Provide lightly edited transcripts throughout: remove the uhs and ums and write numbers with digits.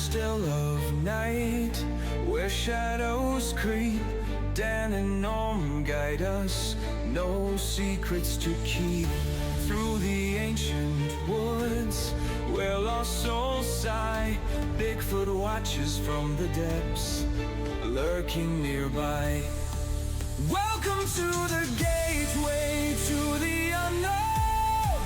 still of night, where shadows creep. Dan and Norm guide us, no secrets to keep. Through the ancient woods, where lost souls sigh, Bigfoot watches from the depths, lurking nearby. Welcome to the gateway to the unknown,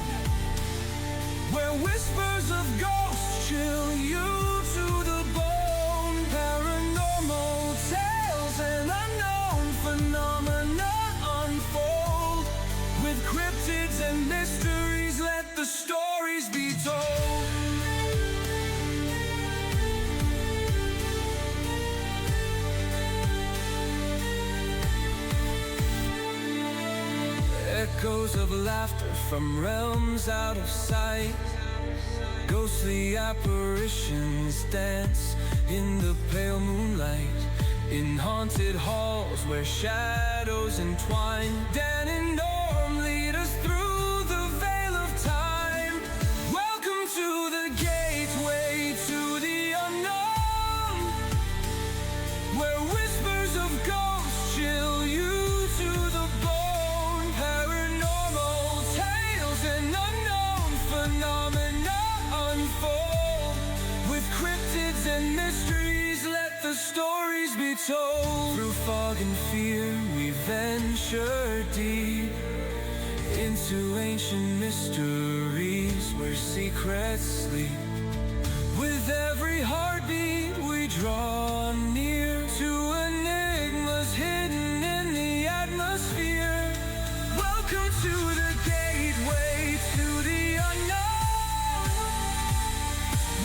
where whispers of ghosts chill you to the bone. Paranormal tales and unknown phenomena unfold. With cryptids and mysteries, let the stories be told. Echoes of laughter from realms out of sight. Ghostly apparitions dance in the pale moonlight. In haunted halls where shadows entwine, Dan and Norm lead us through the veil of time. Welcome to the gateway to the unknown, where whispers of ghosts chill you to the bone. Paranormal tales and unknown phenomena unfold. With cryptids and mysteries, let the stories be told. Through fog and fear we venture deep into ancient mysteries where secrets sleep. With every heartbeat we draw near to enigmas hidden in the atmosphere. Welcome to the gateway to the unknown,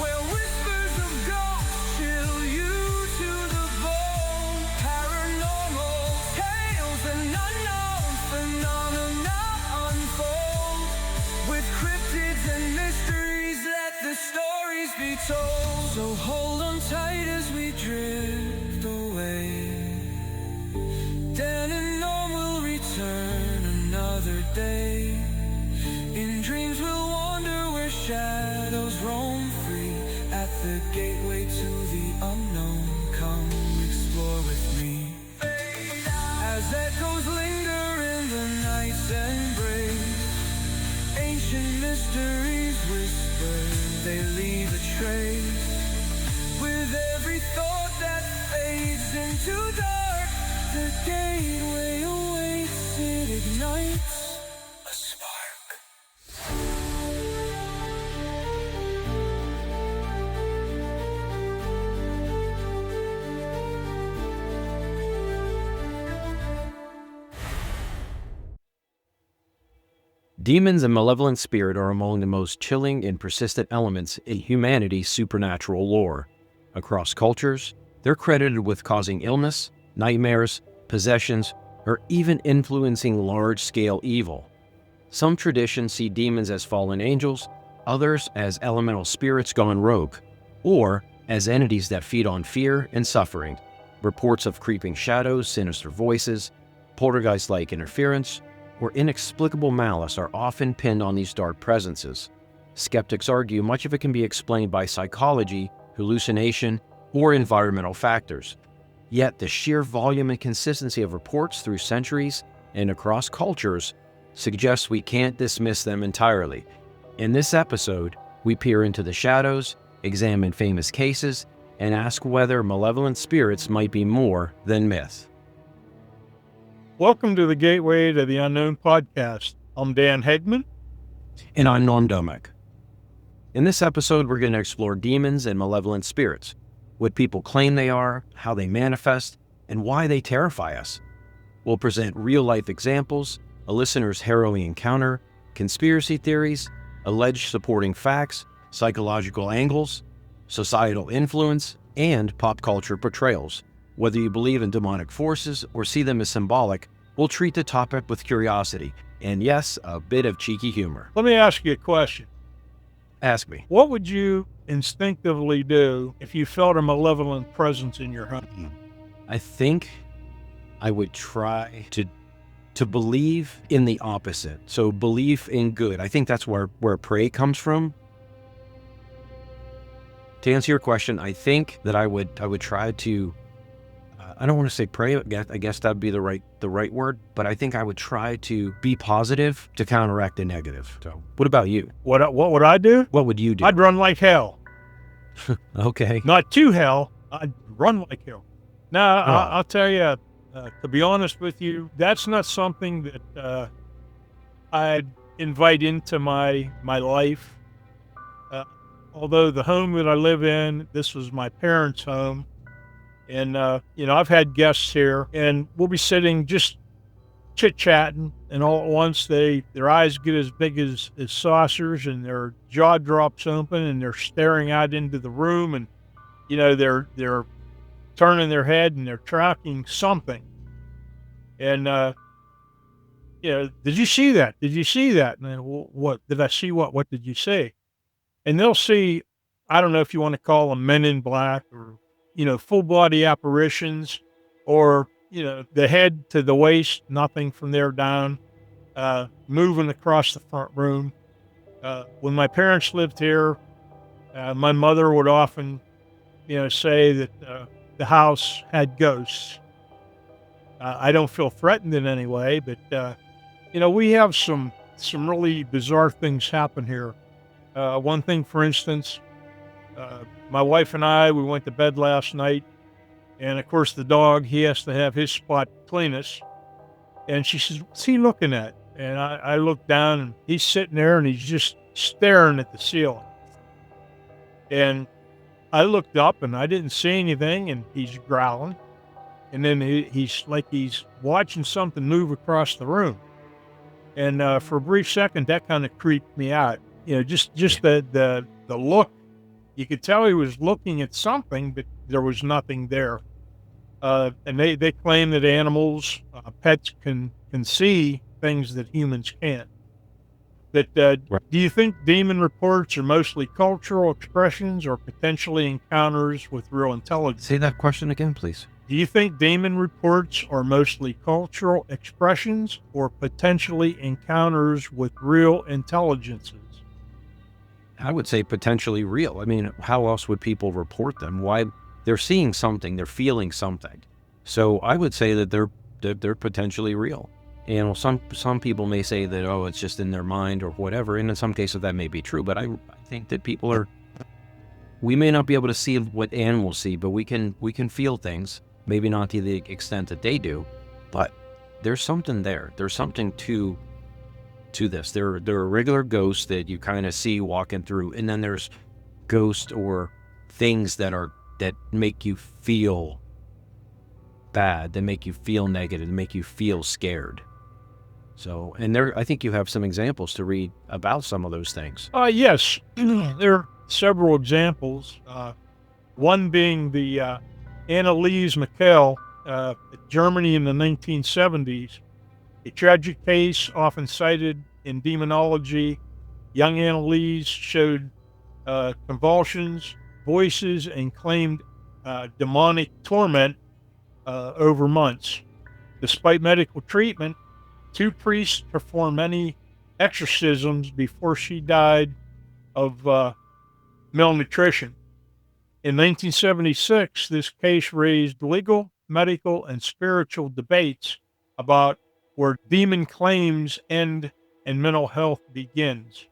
where whispers of ghosts chill you to the bone. Paranormal tales and unknown phenomena unfold. With cryptids and mysteries, let the stories be told. So hold on tight as we drift away. Dan and Norm will return another day. In dreams we'll wander where shadows roam free. At the gateway to the unknown, come explore with me. As echoes linger in the night's embrace, ancient mysteries whisper, they leave a trace. With every thought that fades into dark, the gateway awaits, it ignites a spark. Demons and malevolent spirit are among the most chilling and persistent elements in humanity's supernatural lore. Across cultures, they're credited with causing illness, nightmares, possessions, or even influencing large-scale evil. Some traditions see demons as fallen angels, others as elemental spirits gone rogue, or as entities that feed on fear and suffering. Reports of creeping shadows, sinister voices, poltergeist-like interference, or inexplicable malice are often pinned on these dark presences. Skeptics argue much of it can be explained by psychology, hallucination, or environmental factors. Yet the sheer volume and consistency of reports through centuries and across cultures suggests we can't dismiss them entirely. In this episode, we peer into the shadows, examine famous cases, and ask whether malevolent spirits might be more than myth. Welcome to the Gateway to the Unknown podcast. I'm Dan Hegman. And I'm Norm Domek. In this episode, we're going to explore demons and malevolent spirits, what people claim they are, how they manifest, and why they terrify us. We'll present real-life examples, a listener's harrowing encounter, conspiracy theories, alleged supporting facts, psychological angles, societal influence, and pop culture portrayals. Whether you believe in demonic forces or see them as symbolic, we'll treat the topic with curiosity and, yes, a bit of cheeky humor. Let me ask you a question. Ask me. What would you instinctively do if you felt a malevolent presence in your home? I think I would try to believe in the opposite. So belief in good. I think that's where prey comes from. to answer your question, I think that I would try to. I don't want to say pray. I guess that'd be the right word. But I think I would try to be positive to counteract the negative. So, what about you? What would I do? What would you do? I'd run like hell. Okay. Not to hell. I'd run like hell. Now, Oh. I'll tell you, to be honest with you, that's not something that I'd invite into my life. Although the home that I live in, this was my parents' home. And, I've had guests here, and we'll be sitting just chit-chatting, and all at once their eyes get as big as saucers, and their jaw drops open, and they're staring out into the room, and, they're turning their head, and they're tracking something. And, did you see that? Did you see that? And then, well, what? Did I see what? What did you see? And they'll see, I don't know if you want to call them men in black or, full body apparitions, or, the head to the waist, nothing from there down, moving across the front room. When my parents lived here, my mother would often, say that the house had ghosts. I don't feel threatened in any way, but, we have some really bizarre things happen here. One thing, for instance, my wife and we went to bed last night, and of course the dog, he has to have his spot cleanest. And she says, "What's he looking at?" And I look down, and he's sitting there, and he's just staring at the ceiling. And I looked up, and I didn't see anything, and he's growling. And then he's like he's watching something move across the room. And for a brief second, that kind of creeped me out. Just the look. You could tell he was looking at something, but there was nothing there. And they claim that animals, pets can see things that humans can't. But Right. do you think demon reports are mostly cultural expressions or potentially encounters with real intelligence? Say that question again, please. Do you think demon reports are mostly cultural expressions or potentially encounters with real intelligences? I would say potentially real. I mean, how else would people report them? Why? They're seeing something, they're feeling something. So I would say that they're potentially real. And some people may say that, oh, it's just in their mind or whatever. And in some cases that may be true. But I think that we may not be able to see what animals see, but we can feel things. Maybe not to the extent that they do, but there's something there. There's something to this. There are regular ghosts that you kind of see walking through, and then there's ghosts or things that make you feel bad, that make you feel negative, that make you feel scared. So, and I think you have some examples to read about some of those things. Yes, there are several examples. One being the Anneliese Michael, Germany in the 1970s. A tragic case often cited in demonology. Young Anneliese showed convulsions, voices, and claimed demonic torment over months. Despite medical treatment, 2 priests performed many exorcisms before she died of malnutrition. In 1976, this case raised legal, medical, and spiritual debates about where demon claims end and mental health begins.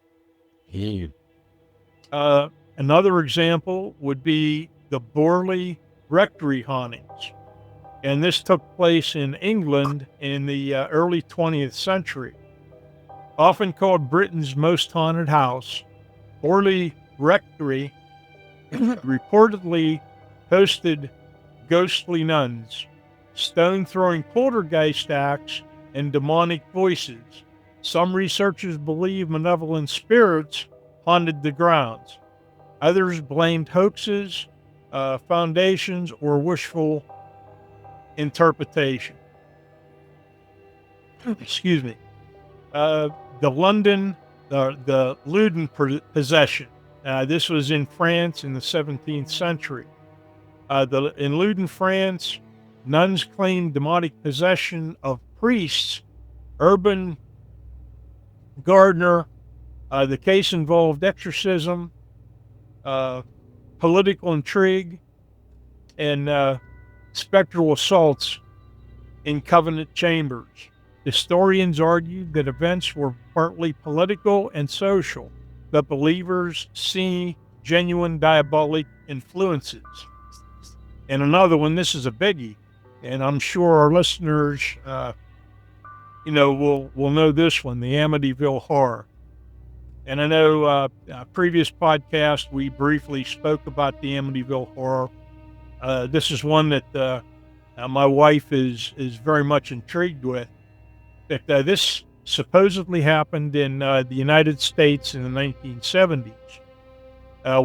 Another example would be the Borley Rectory hauntings. And this took place in England in the early 20th century. Often called Britain's most haunted house, Borley Rectory reportedly hosted ghostly nuns, stone-throwing poltergeist acts, and demonic voices. Some researchers believe malevolent spirits haunted the grounds. Others blamed hoaxes, foundations, or wishful interpretation. Excuse me. The Loudun possession. This was in France in the 17th century. In Loudun, France, nuns claimed demonic possession of priests. Urban Gardner. The case involved exorcism, political intrigue, and spectral assaults in covenant chambers. Historians argue that events were partly political and social, but believers see genuine diabolic influences. And another one, this is a biggie, and I'm sure our listeners, will know this one, the Amityville Horror. And I know previous podcast we briefly spoke about the Amityville Horror. This is one that my wife is very much intrigued with. That this supposedly happened in the United States in the 1970s.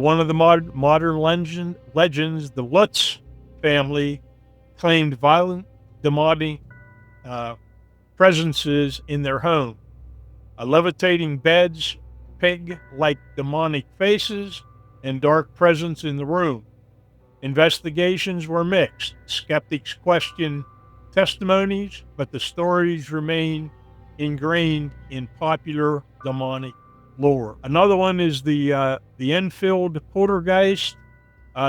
One of the modern legends, the Lutz family, claimed violent demonic presences in their home. Levitating beds, pig-like demonic faces, and dark presence in the room. Investigations were mixed. Skeptics questioned testimonies, but the stories remain ingrained in popular demonic lore. Another one is the Enfield poltergeist.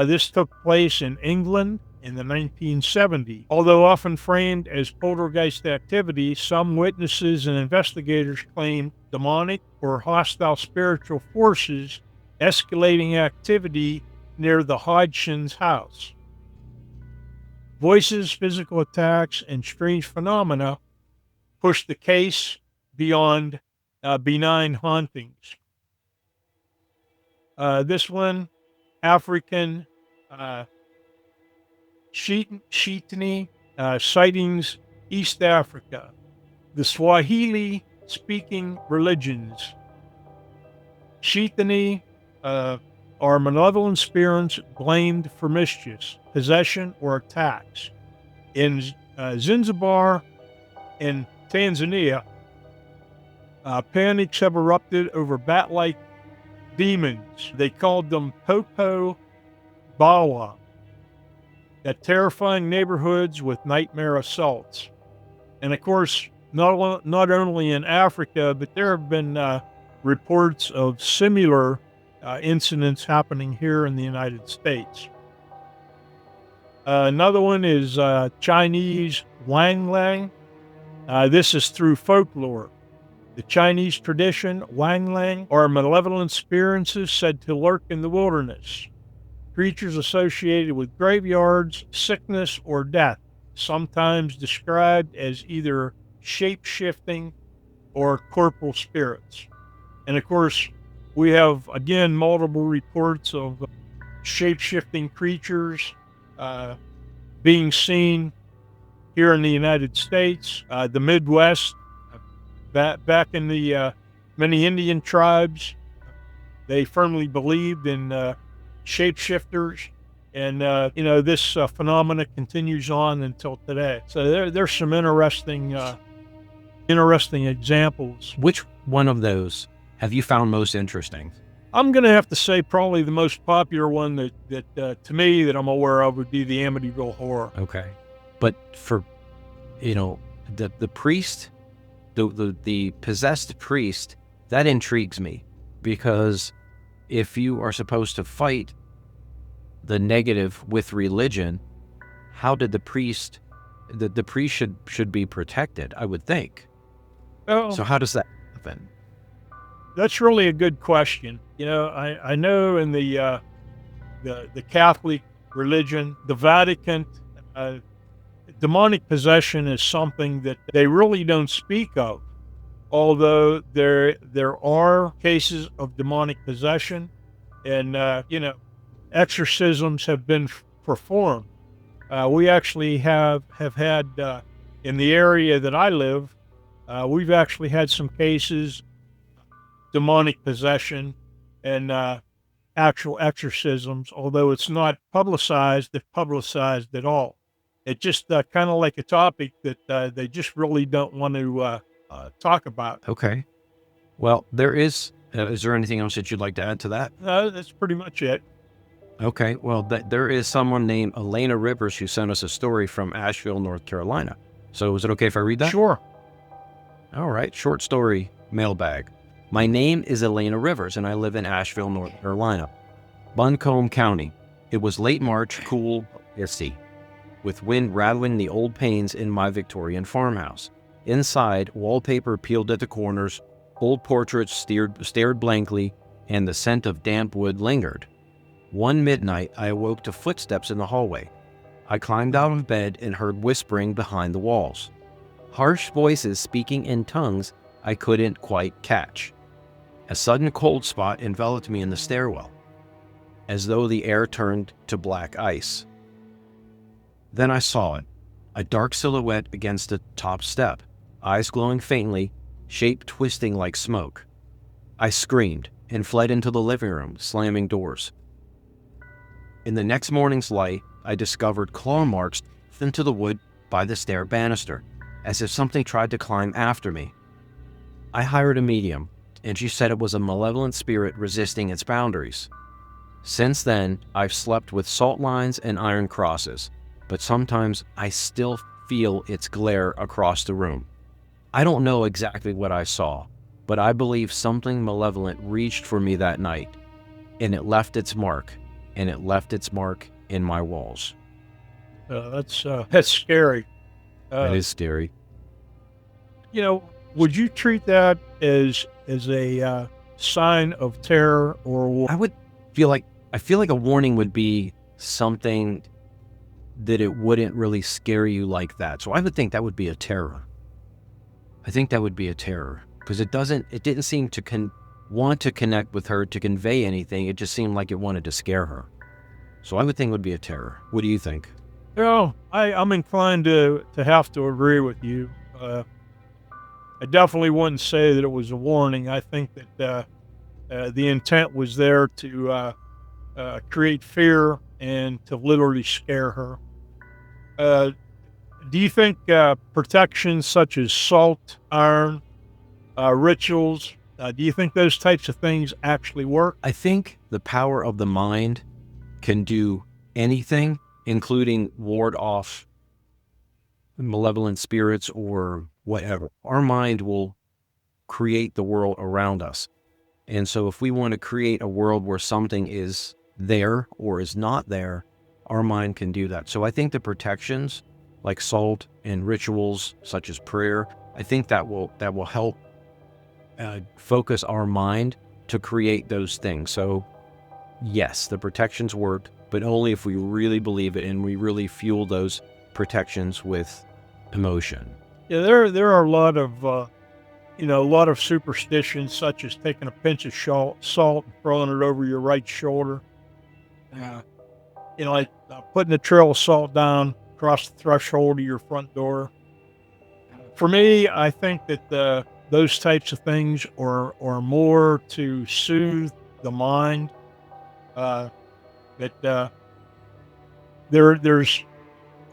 This took place in England in the 1970s. Although often framed as poltergeist activity, some witnesses and investigators claim demonic or hostile spiritual forces escalating activity near the Hodgson's house. Voices, physical attacks, and strange phenomena push the case beyond benign hauntings. This one, African Shetani sightings, East Africa. The Swahili-speaking religions. Shetani are malevolent spirits blamed for mischief, possession, or attacks. In Zanzibar and Tanzania, panics have erupted over bat-like demons. They called them Popo Bawa, that terrifying neighborhoods with nightmare assaults. And of course, not only in Africa, but there have been reports of similar incidents happening here in the United States. Another one is Chinese Wang Lang. This is through folklore. The Chinese tradition, Wang Lang, are malevolent spirits said to lurk in the wilderness. Creatures associated with graveyards, sickness, or death, sometimes described as either shape-shifting or corporal spirits. And of course, we have, again, multiple reports of shape-shifting creatures being seen here in the United States, the Midwest, back in the many Indian tribes. They firmly believed in shapeshifters, and this phenomena continues on until today. So there's some interesting examples. Which one of those have you found most interesting? I'm going to have to say probably the most popular one that to me that I'm aware of would be the Amityville Horror. Okay, but for the priest, the possessed priest, that intrigues me, because if you are supposed to fight the negative with religion, how did the priest should be protected, I would think. Well, so how does that happen? That's really a good question. I know in the Catholic religion, the Vatican, demonic possession is something that they really don't speak of. Although there are cases of demonic possession, and exorcisms have been performed. We actually have had in the area that I live, we've actually had some cases demonic possession and actual exorcisms, although it's not publicized at all. It's just kind of like a topic that they just really don't want to talk about. Okay. Well, is there anything else that you'd like to add to that? That's pretty much it. Okay. Well, there is someone named Elena Rivers who sent us a story from Asheville, North Carolina. So is it okay if I read that? Sure. All right. Short story mailbag. My name is Elena Rivers, and I live in Asheville, North Carolina, Buncombe County. It was late March, cool, icy, with wind rattling the old panes in my Victorian farmhouse. Inside, wallpaper peeled at the corners, old portraits stared blankly, and the scent of damp wood lingered. One midnight, I awoke to footsteps in the hallway. I climbed out of bed and heard whispering behind the walls. Harsh voices speaking in tongues I couldn't quite catch. A sudden cold spot enveloped me in the stairwell, as though the air turned to black ice. Then I saw it, a dark silhouette against the top step, eyes glowing faintly, shape twisting like smoke. I screamed and fled into the living room, slamming doors. In the next morning's light, I discovered claw marks into the wood by the stair banister, as if something tried to climb after me. I hired a medium, and she said it was a malevolent spirit resisting its boundaries. Since then, I've slept with salt lines and iron crosses, but sometimes I still feel its glare across the room. I don't know exactly what I saw, but I believe something malevolent reached for me that night, and it left its mark, and it left its mark in my walls. That's scary. That is scary. Would you treat that as a sign of terror or? I feel like a warning would be something that it wouldn't really scare you like that. So I would think that would be a terror. I think that would be a terror because it didn't seem to want to connect with her to convey anything. It just seemed like it wanted to scare her. So I would think it would be a terror. What do you think? I'm inclined to have to agree with you. I definitely wouldn't say that it was a warning. I think that the intent was there to create fear and to literally scare her. Do you think protections such as salt, iron, rituals, do you think those types of things actually work? I think the power of the mind can do anything, including ward off malevolent spirits or whatever. Our mind will create the world around us. And so if we want to create a world where something is there or is not there, our mind can do that. So I think the protections like salt and rituals such as prayer, I think that will help focus our mind to create those things. So yes, the protections work, but only if we really believe it and we really fuel those protections with emotion. Yeah, there are a lot of superstitions such as taking a pinch of salt and throwing it over your right shoulder. Like putting a trail of salt down across the threshold of your front door. For me, I think that those types of things are more to soothe the mind. There's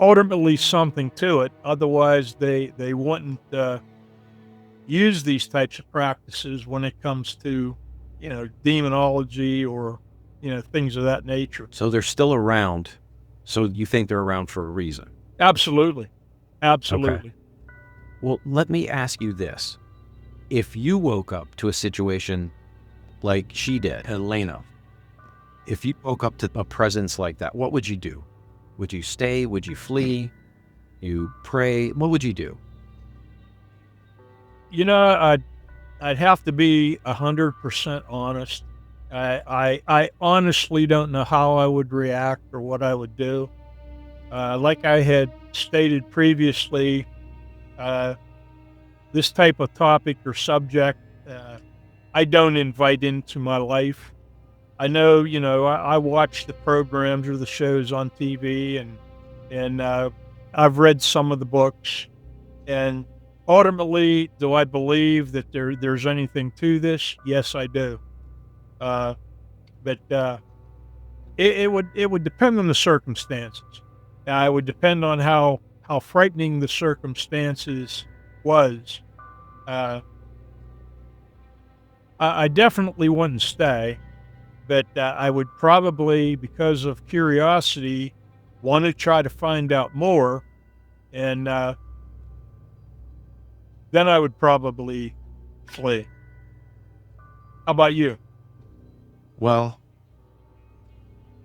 ultimately something to it. Otherwise, they wouldn't use these types of practices when it comes to, demonology or, things of that nature. So they're still around. So you think they're around for a reason? Absolutely. Absolutely. Okay. Well, let me ask you this. If you woke up to a situation like she did, Elena, if you woke up to a presence like that, what would you do? Would you stay? Would you flee? You pray? What would you do? I'd have to be 100% honest. I honestly don't know how I would react or what I would do. Like I had stated previously, this type of topic or subject, I don't invite into my life. I know, I watch the programs or the shows on TV and I've read some of the books, and ultimately, do I believe that there's anything to this? Yes, I do. But it would depend on the circumstances. It would depend on how frightening the circumstances was. I definitely wouldn't stay, but I would probably, because of curiosity, want to try to find out more, and then I would probably flee. How about you? Well,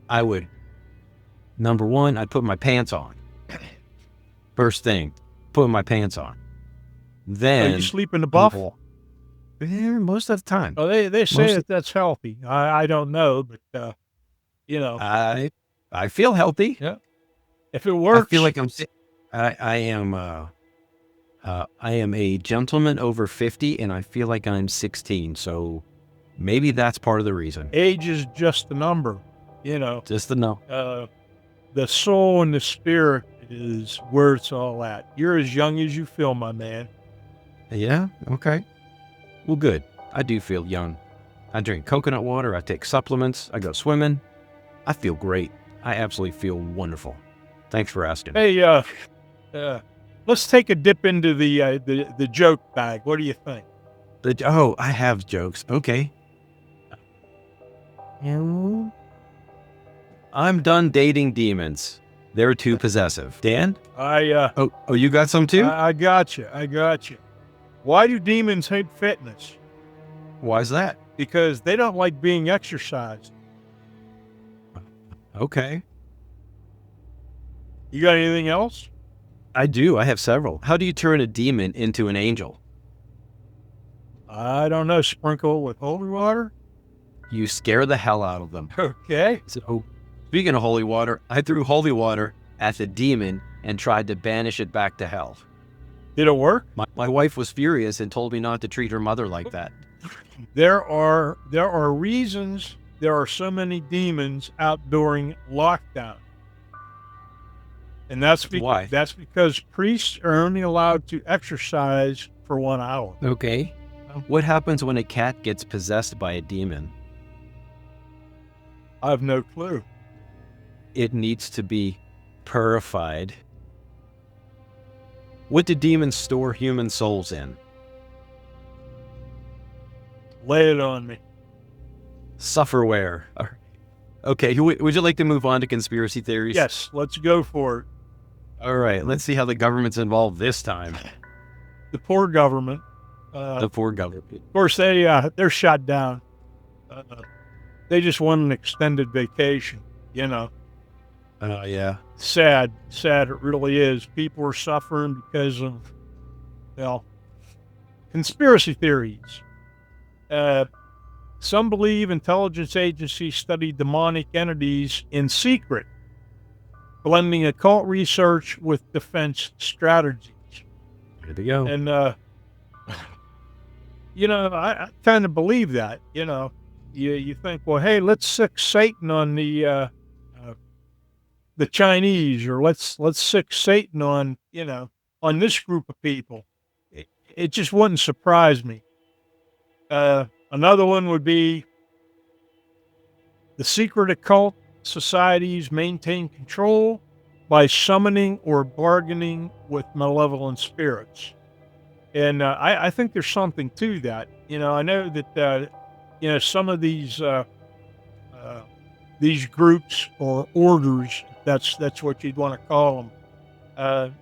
I would Number one, I'd put my pants on. First thing, put my pants on. So Then you sleep in the buff? most of the time. Oh, they say Most that that's healthy. I don't know, but you know, I feel healthy. yeah. If it I works, feel like I am a gentleman over 50, and I feel like I'm 16. So maybe that's part of the reason. age is just a number. You know, Just to know. the soul and the spirit is where it's all at. You're as young as you feel, my man. Yeah. Okay. Well, good. I do feel young. I drink coconut water. I take supplements. I go swimming. I feel great. I absolutely feel wonderful. Thanks for asking. Hey, let's take a dip into the joke bag. What do you think? Oh, I have jokes. Okay. I'm done dating demons. They're too possessive. Dan? Oh, you got some too? I got you. I got you. Why do demons hate fitness? Why's that? Because they don't like being exercised. Okay. You got anything else? I do. I have several. How do you turn a demon into an angel? I don't know. Sprinkle with holy water? You scare the hell out of them. Okay. So, speaking of holy water, I threw holy water at the demon and tried to banish it back to hell. Did it work? My wife was furious and told me not to treat her mother like that. There are reasons there are so many demons out during lockdown. And Why? That's because priests are only allowed to exercise for 1 hour. Okay. What happens when a cat gets possessed by a demon? I have no clue. It needs to be purified. What do demons store human souls in? Lay it on me. Sufferware. Okay, would you like to move on to conspiracy theories? Yes, let's go for it. All right, let's see how the government's involved this time. The poor government. The poor government. Of course, they're shut down. They just want an extended vacation. You know, Yeah. sad it really is. People are suffering because of, well, conspiracy theories. Some believe intelligence agencies study demonic entities in secret, blending occult research with defense strategies. Here we go. And you know, I kind of believe that. You know, you think, well, hey, let's sick Satan on the Chinese, or let's sick Satan on, you know, on this group of people. It just wouldn't surprise me. Another one would be the secret occult societies maintain control by summoning or bargaining with malevolent spirits. And I think there's something to that. You know, I know that, you know, some of these groups or orders, that's what you'd want to call them.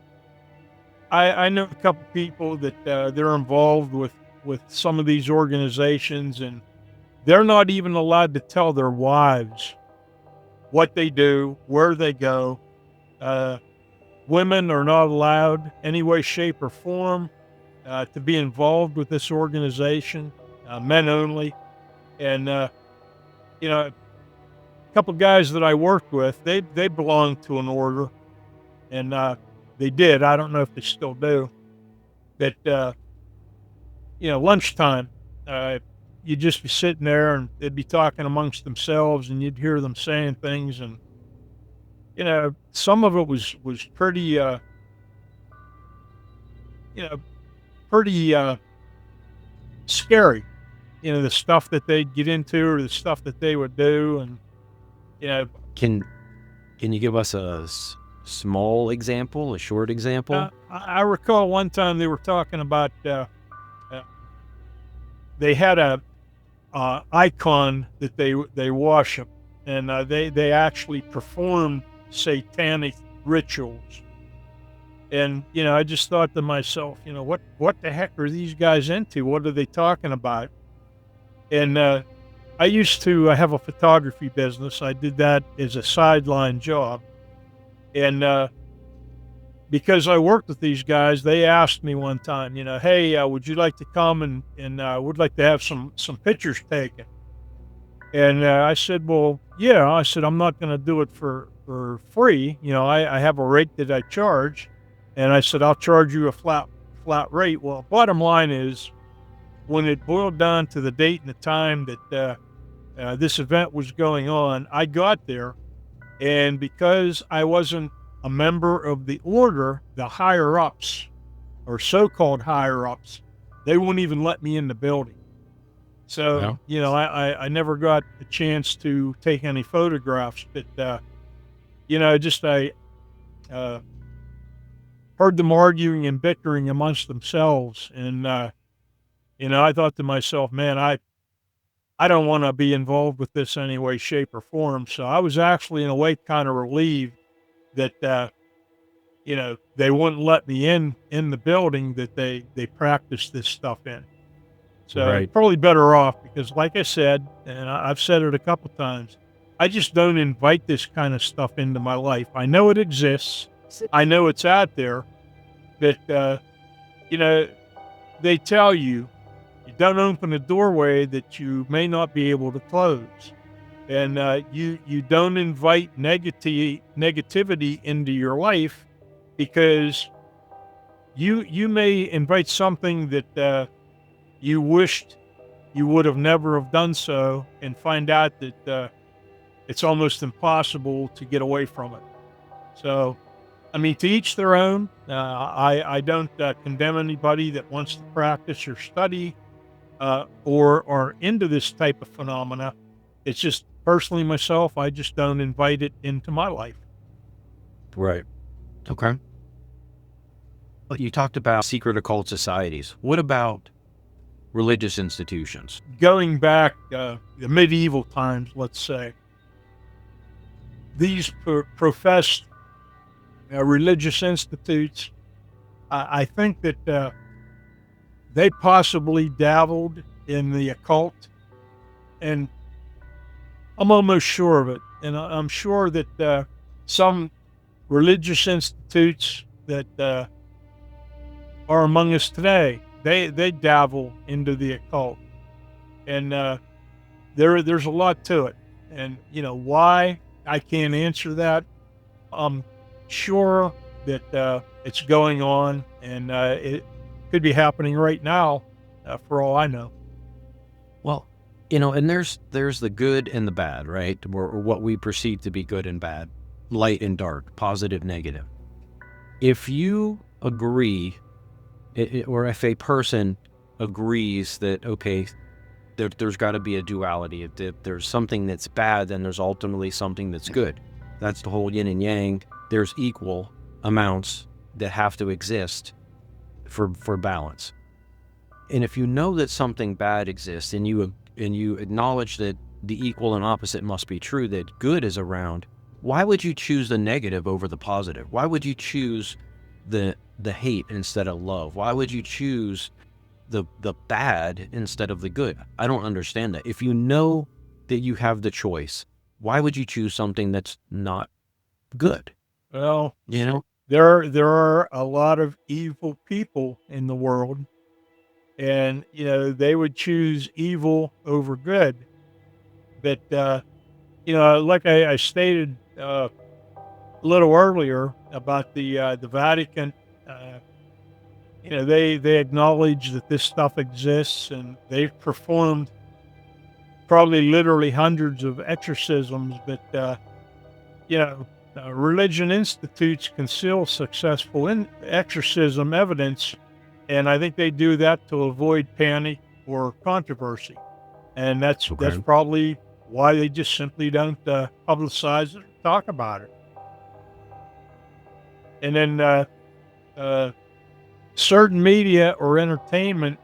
I know a couple people that they're involved with some of these organizations, and they're not even allowed to tell their wives what they do, where they go. Women are not allowed any way, shape, or form to be involved with this organization. Men only. And you know, a couple guys that I worked with, they belonged to an order, and they did. I don't know if they still do. But you know, lunchtime, you'd just be sitting there, and they'd be talking amongst themselves, and you'd hear them saying things, and you know, some of it was pretty, you know, pretty scary. You know, the stuff that they'd get into, or the stuff that they would do, and you know. Can you give us a small example, a short example? I recall one time they were talking about. They had a icon that they worship, and they actually performed satanic rituals. And you know, I just thought to myself, you know, what the heck are these guys into? What are they talking about? And I used to have a photography business. I did that as a sideline job, And because I worked with these guys, they asked me one time, hey, would you like to come and would like to have some pictures taken? And I said, well, yeah. I said, I'm not going to do it for free. I have a rate that I charge. And I said, I'll charge you a flat rate. Well, bottom line is, when it boiled down to the date and the time that this event was going on, I got there. And because I wasn't a member of the order, the higher ups, or so-called higher ups, they wouldn't even let me in the building. So, Yeah. I never got a chance to take any photographs, but, I heard them arguing and bickering amongst themselves. And, I thought to myself, man, I don't want to be involved with this any way, shape, or form. So I was actually, in a way, kind of relieved that, they wouldn't let me in the building that they practiced this stuff in. So Right. probably better off, because, like I said, and I've said it a couple times, I just don't invite this kind of stuff into my life. I know it exists. I know it's out there, but, you know, they tell you, you don't open a doorway that you may not be able to close. And you don't invite negativity into your life, because you may invite something that you wished you would have never have done so, and find out that it's almost impossible to get away from it. So, I mean, to each their own. I don't condemn anybody that wants to practice or study or are into this type of phenomena. It's just, personally, myself, I just don't invite it into my life. Right. Okay. Well, you talked about secret occult societies. What about religious institutions? Going back the medieval times, let's say, these professed religious institutes, I think that they possibly dabbled in the occult, and I'm almost sure of it. And I'm sure that some religious institutes that are among us today, they dabble into the occult, and there's a lot to it. And why, I can't answer that. I'm sure that it's going on, and it could be happening right now, for all I know. Well, and there's the good and the bad, right? Or what we perceive to be good and bad, light and dark, positive, negative. If you agree, or if a person agrees that, okay, there's got to be a duality. If there's something that's bad, then there's ultimately something that's good. That's the whole yin and yang. There's equal amounts that have to exist for balance. And if you know that something bad exists, and you acknowledge that the equal and opposite must be true, that good is around, why would you choose the negative over the positive? Why would you choose the hate instead of love? Why would you choose the bad instead of the good? I don't understand that. If you know that you have the choice, why would you choose something that's not good? Well, You know? there are a lot of evil people in the world, and they would choose evil over good. But like I stated a little earlier about the Vatican, they acknowledge that this stuff exists, and they've performed probably literally hundreds of exorcisms. But religion institutes conceal successful exorcism evidence, and I think they do that to avoid panic or controversy. And that's Okay. probably why they just simply don't publicize it or talk about it. And then certain media or entertainment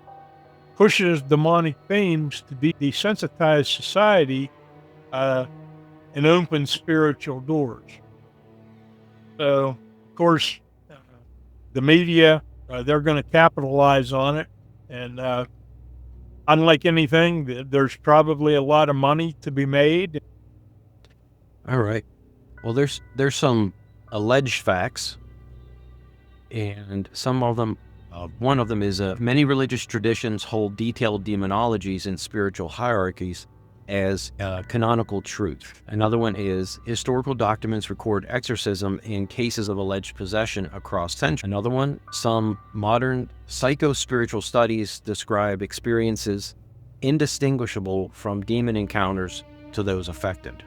pushes demonic themes to desensitize society and open spiritual doors. So, of course, the media, they're going to capitalize on it. And unlike anything, there's probably a lot of money to be made. All right. Well, there's some alleged facts, and some of them, one of them is many religious traditions hold detailed demonologies and spiritual hierarchies as canonical truth. Another one is historical documents record exorcism in cases of alleged possession across centuries. Another one, some modern psycho-spiritual studies describe experiences indistinguishable from demon encounters to those affected.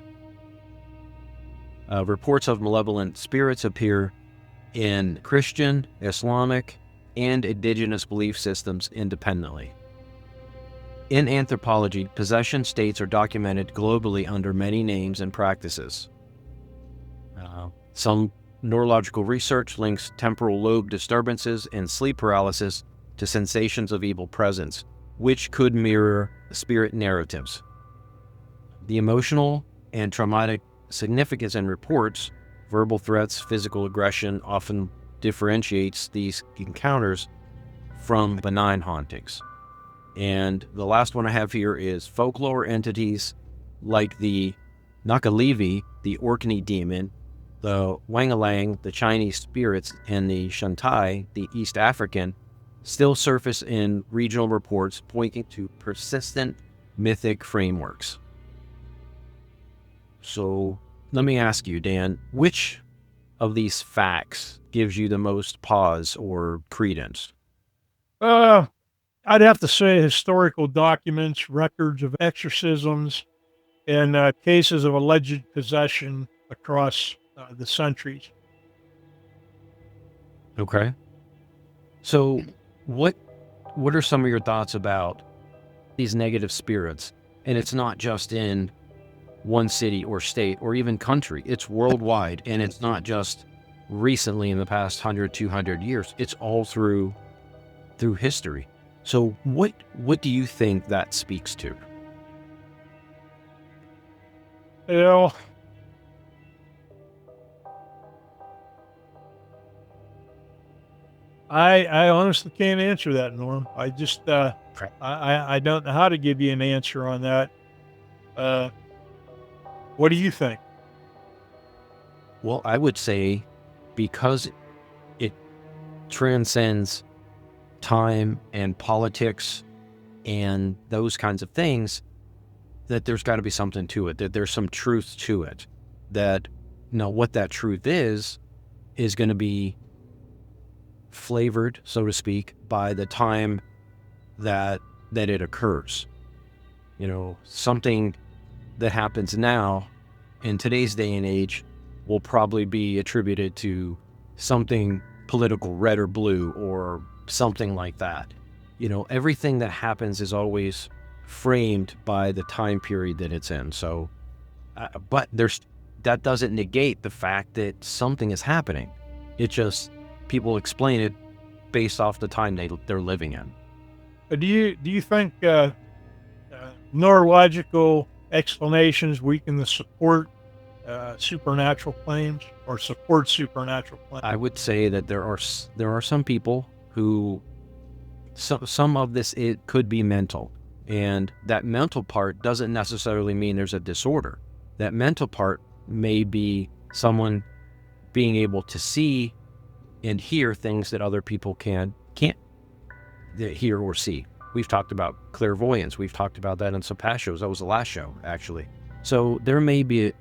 Reports of malevolent spirits appear in Christian, Islamic, and indigenous belief systems independently. In anthropology, possession states are documented globally under many names and practices. Some neurological research links temporal lobe disturbances and sleep paralysis to sensations of evil presence, which could mirror spirit narratives. The emotional and traumatic significance in reports, verbal threats, physical aggression often differentiates these encounters from benign hauntings. And the last one I have here is folklore entities like the Nakalivi, the Orkney demon, the Wangalang, the Chinese spirits, and the Shantai, the East African, still surface in regional reports pointing to persistent mythic frameworks. So let me ask you, Dan, which of these facts gives you the most pause or credence? I'd have to say historical documents, records of exorcisms, and cases of alleged possession across the centuries. Okay. So what are some of your thoughts about these negative spirits? And it's not just in one city or state or even country. It's worldwide, and it's not just recently in the past 100, 200 years. It's all through history. So what do you think that speaks to? You know, I honestly can't answer that, Norm. I just I don't know how to give you an answer on that. Uh, what do you think? Well, I would say because it transcends time and politics and those kinds of things, that there's got to be something to it, that there's some truth to it, that what that truth is going to be flavored, so to speak, by the time that it occurs. Something that happens now in today's day and age will probably be attributed to something political, red or blue, or something like that. Everything that happens is always framed by the time period that it's in. So, but that doesn't negate the fact that something is happening. It just, people explain it based off the time they're living in. Do you think neurological explanations weaken the support supernatural claims or support supernatural claims? I would say that there are some people who some of this, it could be mental, and that mental part doesn't necessarily mean there's a disorder. That mental part may be someone being able to see and hear things that other people can't hear or see. We've talked about clairvoyance. We've talked about that in some past shows. That was the last show, actually. So there may be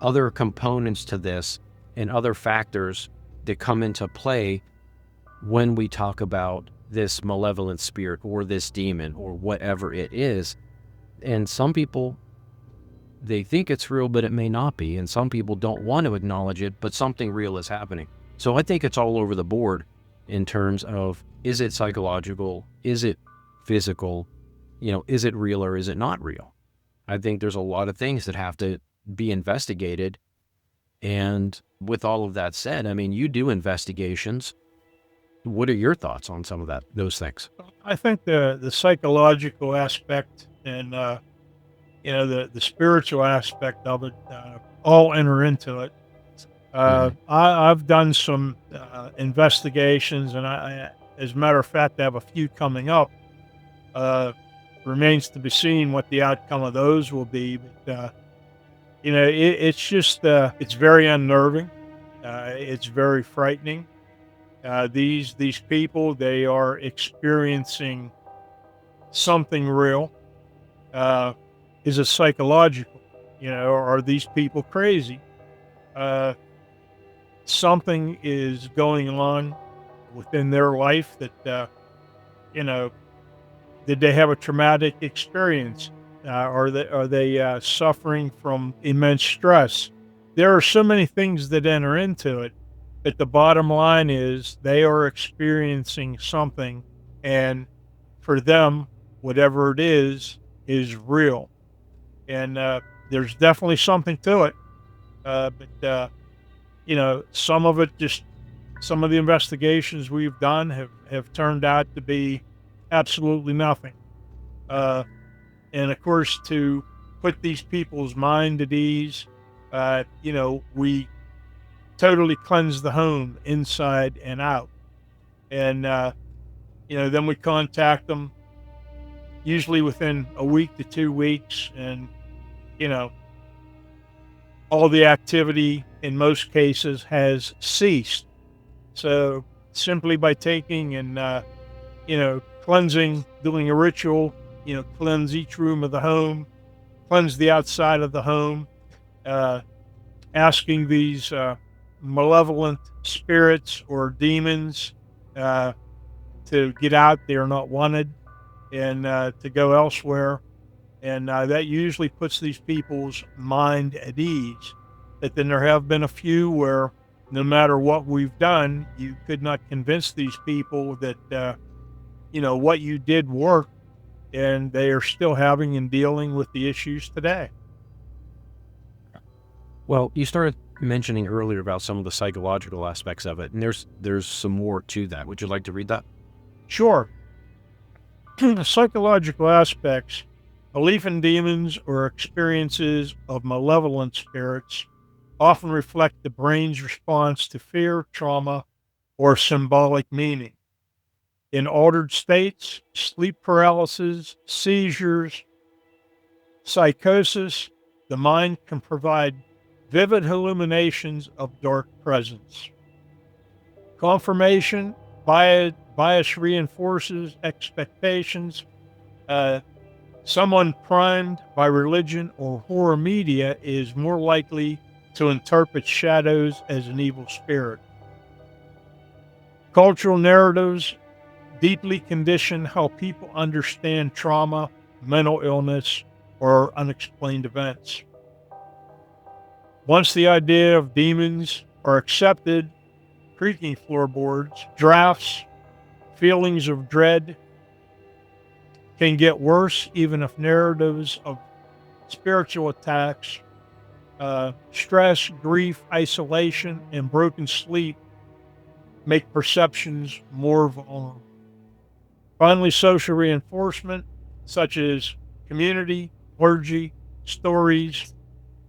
other components to this and other factors that come into play when we talk about this malevolent spirit or this demon or whatever it is. And some people, they think it's real, but it may not be. And some people don't want to acknowledge it, but something real is happening. So I think it's all over the board in terms of, is it psychological? Is it physical? Is it real or is it not real? I think there's a lot of things that have to be investigated. And with all of that said, I mean, you do investigations. What are your thoughts on some of those things? I think the psychological aspect and the spiritual aspect of it all enter into it. I've done some investigations, and I, as a matter of fact, I have a few coming up. Remains to be seen what the outcome of those will be. But it's just it's very unnerving. It's very frightening. These people, they are experiencing something real. Uh, is it psychological? Are these people crazy? Uh, Something is going on within their life that, you know, did they have a traumatic experience? Are they suffering from immense stress? There are so many things that enter into it, but the bottom line is they are experiencing something, and for them, whatever it is real. And there's definitely something to it. But some of it just some of the investigations we've done have turned out to be absolutely nothing. Uh, and of course, to put these people's mind at ease, we totally cleanse the home inside and out. And, then we contact them usually within a week to 2 weeks. And, you know, all the activity in most cases has ceased. So simply by taking and, cleansing, doing a ritual, cleanse each room of the home, cleanse the outside of the home, uh, asking these malevolent spirits or demons uh, to get out. They are not wanted, and to go elsewhere. And that usually puts these people's mind at ease. But then there have been a few where no matter what we've done, you could not convince these people that, what you did worked, and they are still having and dealing with the issues today. Well, you started mentioning earlier about some of the psychological aspects of it, and there's some more to that. Would you like to read that? Sure. The psychological aspects, belief in demons or experiences of malevolent spirits often reflect the brain's response to fear, trauma, or symbolic meaning. In altered states, sleep paralysis, seizures, psychosis, the mind can provide vivid hallucinations of dark presence. Confirmation, bias reinforces expectations. Someone primed by religion or horror media is more likely to interpret shadows as an evil spirit. Cultural narratives deeply condition how people understand trauma, mental illness, or unexplained events. Once the idea of demons are accepted, creaking floorboards, drafts, feelings of dread can get worse, even if narratives of spiritual attacks, stress, grief, isolation, and broken sleep make perceptions more vulnerable. Finally, social reinforcement, such as community, clergy, stories,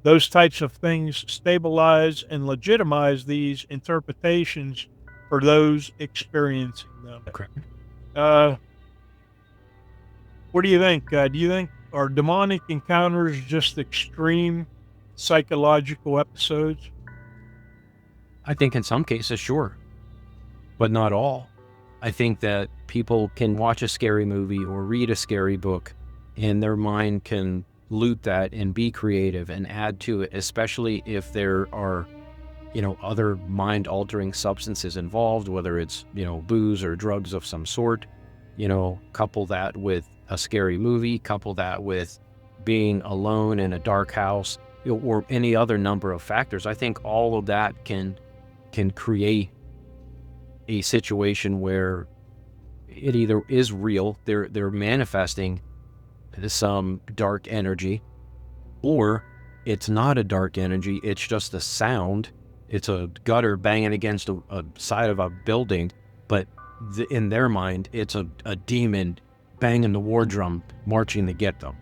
those types of things stabilize and legitimize these interpretations for those experiencing them. Correct. What do you think? Do you think are demonic encounters just extreme psychological episodes? I think in some cases, sure, but not all. I think that people can watch a scary movie or read a scary book, and their mind can loot that and be creative and add to it, especially if there are, other mind-altering substances involved, whether it's, booze or drugs of some sort. Couple that with a scary movie, couple that with being alone in a dark house, or any other number of factors. I think all of that can create a situation where it either is real, they're manifesting some dark energy, or it's not a dark energy, it's just a sound. It's a gutter banging against a side of a building, but in their mind, it's a demon banging the war drum, marching to get them.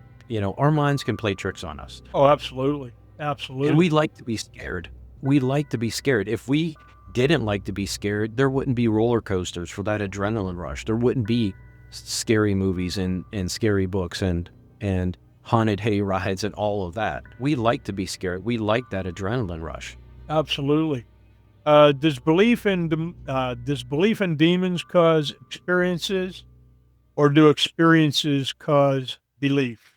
Our minds can play tricks on us. Oh, absolutely. Absolutely. And we like to be scared. We like to be scared. If we didn't like to be scared, there wouldn't be roller coasters for that adrenaline rush. There wouldn't be scary movies and scary books and haunted hay rides and all of that. We like to be scared. We like that adrenaline rush. Absolutely. Does belief in demons cause experiences, or do experiences cause belief?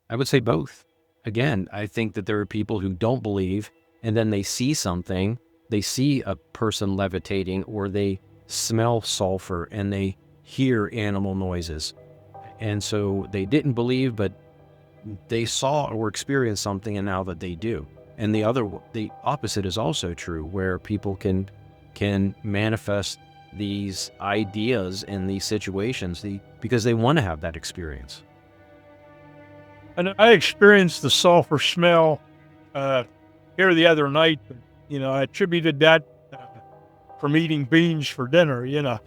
I would say both. Again, I think that there are people who don't believe, and then they see something, they see a person levitating, or they smell sulfur and they hear animal noises. And so they didn't believe, but they saw or experienced something, and now that they do. And the opposite is also true, where people can manifest these ideas in these situations because they want to have that experience. And I experienced the sulfur smell here the other night. But, I attributed that from eating beans for dinner.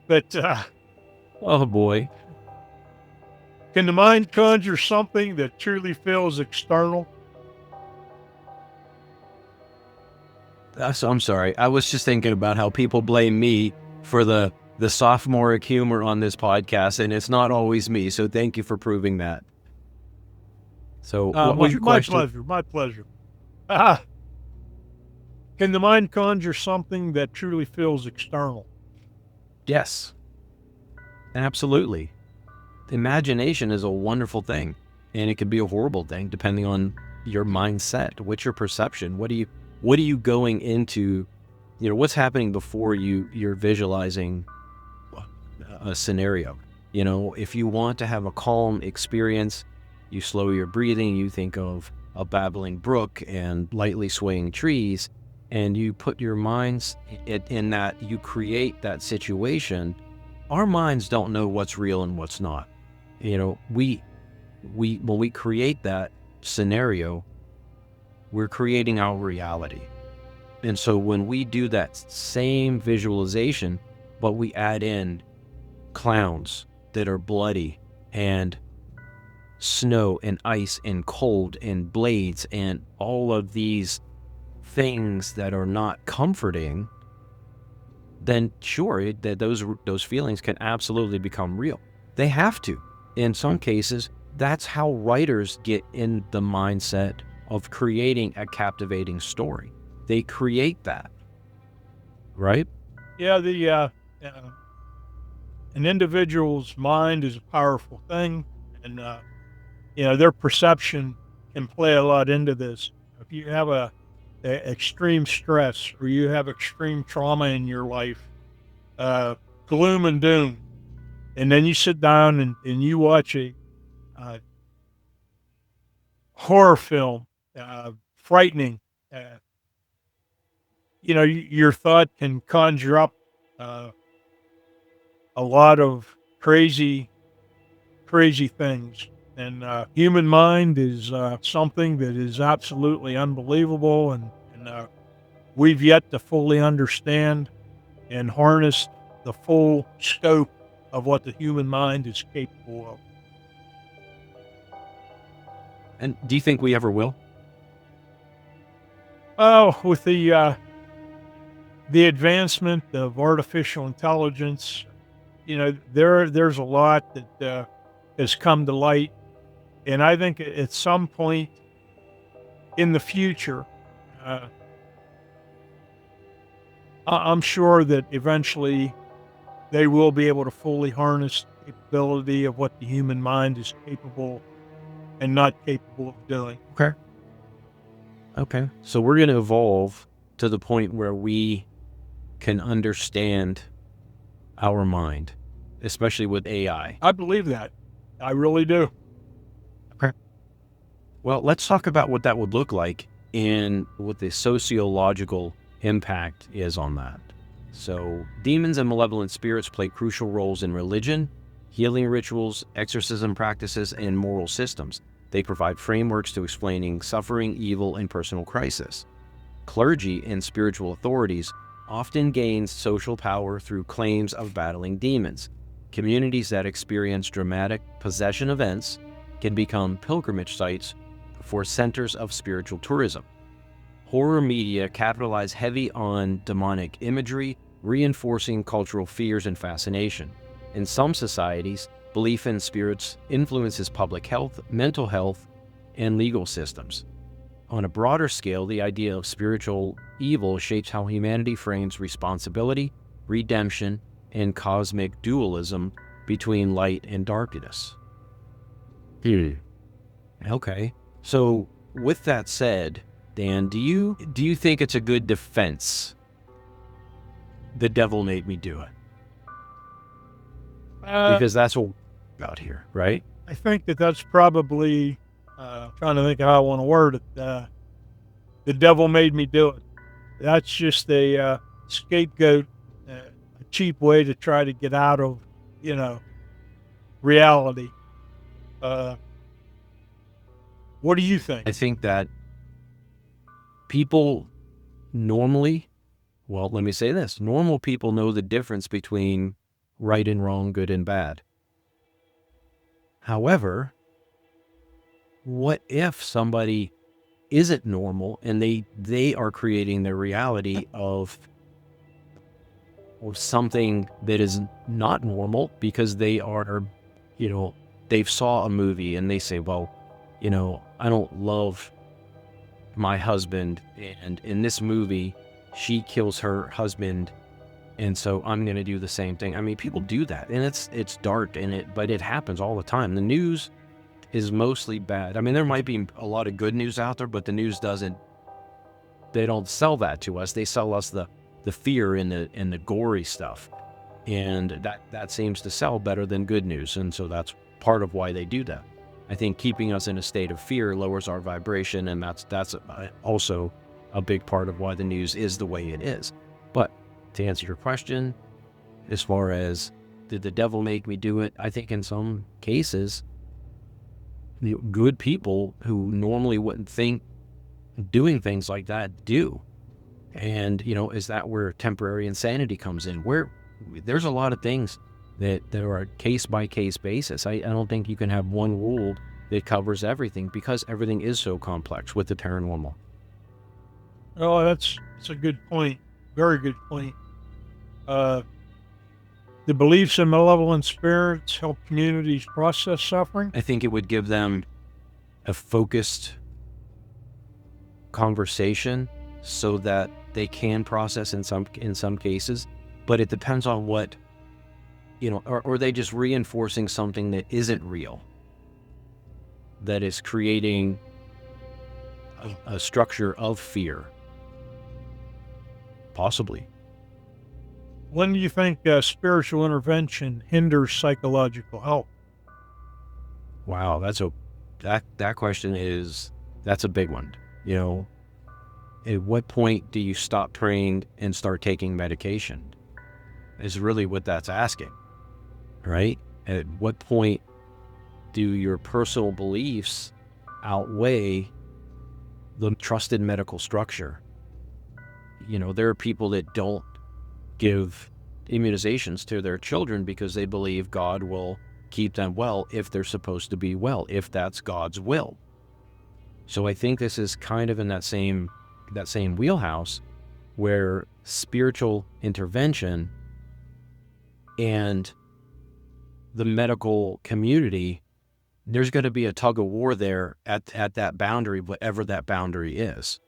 But Oh boy. can the mind conjure something that truly feels external? So I'm sorry. I was just thinking about how people blame me for the sophomoric humor on this podcast, and it's not always me. So thank you for proving that. So what was your My question? pleasure. My pleasure. Ah, can the mind conjure something that truly feels external? Yes, absolutely. Imagination is a wonderful thing, and it could be a horrible thing depending on your mindset. What's your perception? What are you going into? What's happening before you're visualizing a scenario? If you want to have a calm experience, you slow your breathing, you think of a babbling brook and lightly swaying trees, and you put your minds in that, you create that situation. Our minds don't know what's real and what's not. We when we create that scenario, we're creating our reality. And so when we do that same visualization, but we add in clowns that are bloody, and snow and ice and cold and blades and all of these things that are not comforting, then sure, that those feelings can absolutely become real. They have to. In some cases, that's how writers get in the mindset of creating a captivating story. They create that, right? Yeah, an individual's mind is a powerful thing, and their perception can play a lot into this. If you have a extreme stress, or you have extreme trauma in your life, uh, gloom and doom, and then you sit down and you watch a uh, horror film, frightening, uh, your thought can conjure up uh, a lot of crazy things. And human mind is something that is absolutely unbelievable, and we've yet to fully understand and harness the full scope of what the human mind is capable of. And do you think we ever will? Oh, with the advancement of artificial intelligence, there's a lot that has come to light, and I think at some point in the future, uh, I'm sure that eventually they will be able to fully harness the capability of what the human mind is capable and not capable of doing. Okay. Okay. So we're going to evolve to the point where we can understand our mind, especially with AI. I believe that. I really do. Okay. Well, let's talk about what that would look like and what the sociological impact is on that. So, demons and malevolent spirits play crucial roles in religion, healing rituals, exorcism practices, and moral systems. They provide frameworks to explaining suffering, evil, and personal crisis. Clergy and spiritual authorities often gain social power through claims of battling demons. Communities that experience dramatic possession events can become pilgrimage sites for centers of spiritual tourism. Horror media capitalize heavy on demonic imagery, reinforcing cultural fears and fascination. In some societies, belief in spirits influences public health, mental health, and legal systems. On a broader scale, the idea of spiritual evil shapes how humanity frames responsibility, redemption, and cosmic dualism between light and darkness. Okay. So with that said, Dan, do you think it's a good defense? The devil made me do it. Because that's what we're about here, right? I think that's probably, trying to think how I want to word it. The devil made me do it. That's just a scapegoat, a cheap way to try to get out of, reality. What do you think? I think that people normally, well, let me say this, normal people know the difference between right and wrong, good and bad. However, what if somebody isn't normal and they are creating their reality of something that is not normal because they are, they've saw a movie and they say, well, I don't love my husband, and in this movie, she kills her husband, and so I'm going to do the same thing. I mean, people do that, and it's dark, but it happens all the time. The news is mostly bad. I mean, there might be a lot of good news out there, but the news they don't sell that to us. They sell us the fear and the gory stuff, and that seems to sell better than good news, and so that's part of why they do that. I think keeping us in a state of fear lowers our vibration, and that's also a big part of why the news is the way it is. But to answer your question, as far as did the devil make me do it, I think in some cases, the good people who normally wouldn't think doing things like that do. And, is that where temporary insanity comes in? Where there's a lot of things that there are case-by-case basis. I don't think you can have one rule that covers everything because everything is so complex with the paranormal. Oh, that's a good point. Very good point. The beliefs in malevolent spirits help communities process suffering. I think it would give them a focused conversation so that they can process in some cases, but it depends on what, or are they just reinforcing something that isn't real, that is creating a structure of fear? Possibly. When do you think spiritual intervention hinders psychological health? Wow, that question that's a big one. At what point do you stop praying and start taking medication? Is really what that's asking, right? At what point do your personal beliefs outweigh the trusted medical structure? There are people that don't give immunizations to their children because they believe God will keep them well if they're supposed to be well, if that's God's will. So I think this is kind of in that same wheelhouse where spiritual intervention and the medical community, there's going to be a tug of war there at that boundary, whatever that boundary is.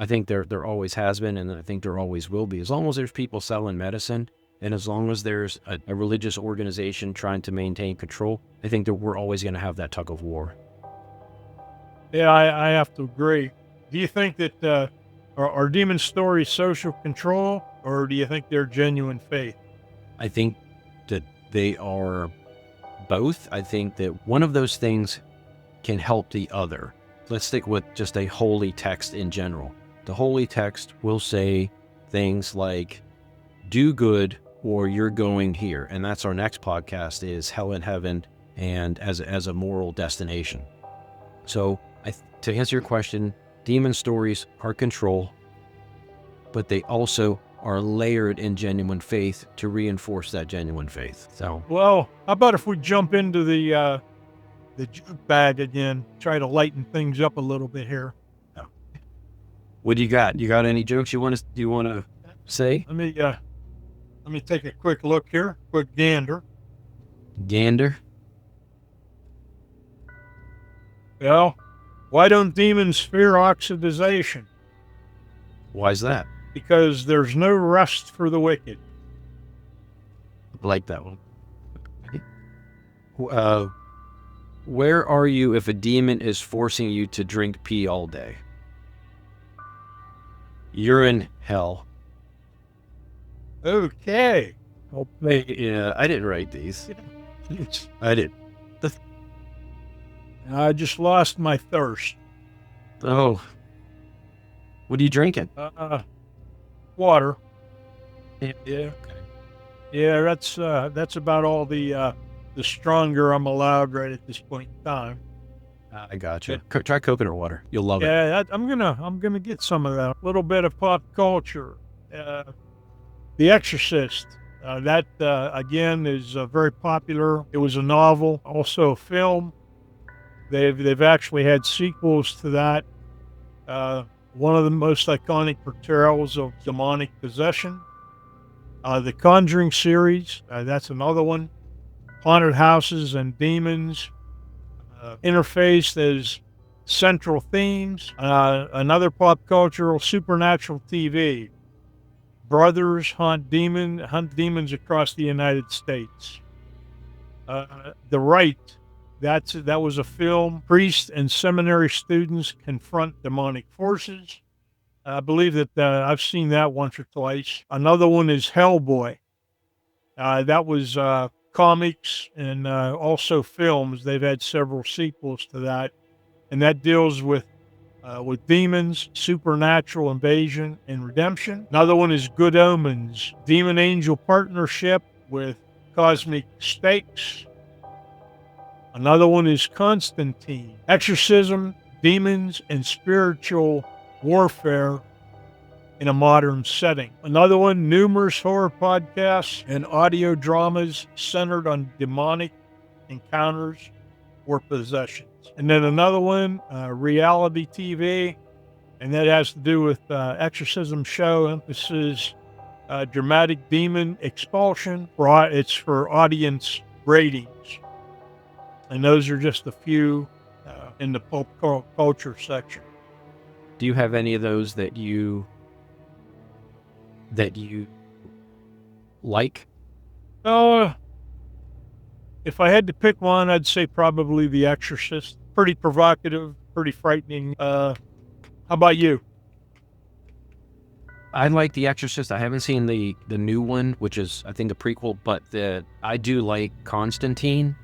I think there always has been, and I think there always will be. As long as there's people selling medicine, and as long as there's a religious organization trying to maintain control, I think that we're always going to have that tug of war. Yeah, I have to agree. Do you think that are demon stories social control, or do you think they're genuine faith? I think that they are both. I think that one of those things can help the other. Let's stick with just a holy text in general. The holy text will say things like, do good or you're going here. And that's our next podcast, is hell and heaven and as a moral destination. So to answer your question, demon stories are control, but they also are layered in genuine faith to reinforce that genuine faith. So, well, how about if we jump into the joke bag again, try to lighten things up a little bit here. What do you got? You got any jokes you want to say? Let me take a quick look here, quick gander. Gander? Well, Why don't demons fear oxidization? Why is that? Because there's no rest for the wicked. I like that one. Where are you if a demon is forcing you to drink pee all day? You're in hell. Okay. Yeah, I didn't write these. I did. I just lost my thirst. Oh, what are you drinking? Water. Yeah. Yeah. Yeah, that's about all the stronger I'm allowed right at this point in time. I got you. Try coconut water. You'll love it. Yeah, I'm gonna get some of that. A little bit of pop culture. The Exorcist. That again is very popular. It was a novel, also a film. They've actually had sequels to that. One of the most iconic portrayals of demonic possession. The Conjuring series. That's another one. Haunted houses and demons. Interface as central themes. Another pop cultural supernatural TV. Brothers hunt demons across the United States. The Rite, that was a film. Priests and seminary students confront demonic forces. I believe that I've seen that once or twice. Another one is Hellboy. That was comics and also films. They've had several sequels to that, and that deals with demons, supernatural invasion, and redemption. Another one is Good Omens, demon angel partnership with cosmic stakes. Another one is Constantine, exorcism, demons, and spiritual warfare in a modern setting. Another one, numerous horror podcasts and audio dramas centered on demonic encounters or possessions. And then another one, reality TV, and that has to do with exorcism show, emphasis dramatic demon expulsion. It's for audience ratings. And those are just a few in the pop culture section. Do you have any of those that you like? If I had to pick one, I'd say probably The Exorcist. Pretty provocative, pretty frightening. How about you? I like The Exorcist. I haven't seen the new one, which is I think a prequel, but I do like Constantine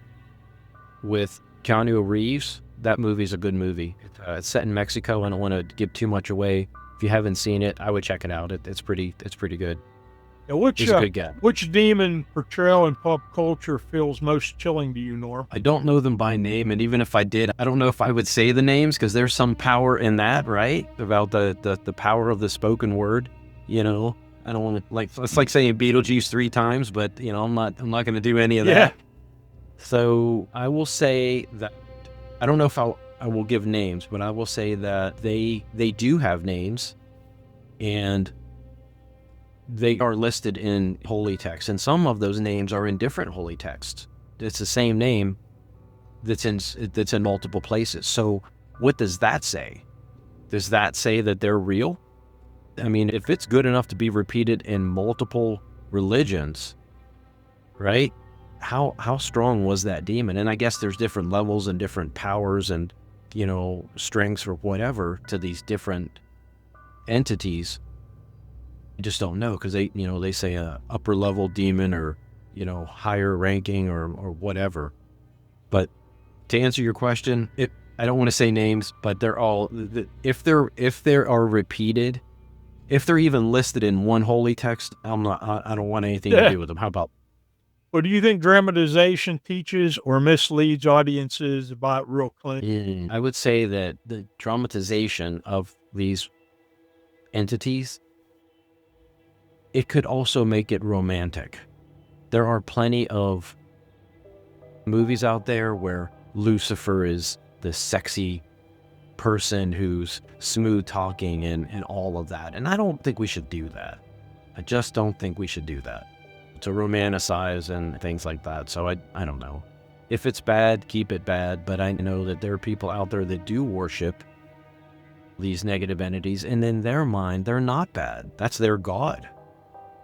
with Keanu Reeves. That movie's a good movie. It's set in Mexico. I don't want to give too much away. If you haven't seen it, I would check it out. It's pretty good. Yeah, which It's a good get. Which demon portrayal in pop culture feels most chilling to you, Norm? I don't know them by name, and even if I did, I don't know if I would say the names because there's some power in that, right? About the power of the spoken word. You know, I don't want to it's like saying Beetlejuice 3 times, but you know, I'm not going to do any of that. So I will say that I don't know if I will give names, but I will say that they do have names, and they are listed in holy texts, and some of those names are in different holy texts. It's the same name that's in multiple places. So what does that say? Does that say that they're real? I mean, if it's good enough to be repeated in multiple religions, right? How strong was that demon? And I guess there's different levels and different powers and, you know, strengths or whatever to these different entities. I just don't know because they say a upper level demon or, you know, higher ranking or whatever. But to answer your question, I don't want to say names, but they're all, if they are repeated, if they're even listed in one holy text, I don't want anything to do with them. How about? Or do you think dramatization teaches or misleads audiences about real claims? I would say that the dramatization of these entities, it could also make it romantic. There are plenty of movies out there where Lucifer is the sexy person who's smooth talking and all of that. And I don't think we should do that. I just don't think we should do that. To romanticize and things like that. So I don't know. If it's bad, keep it bad. But I know that there are people out there that do worship these negative entities, and in their mind, they're not bad. That's their God.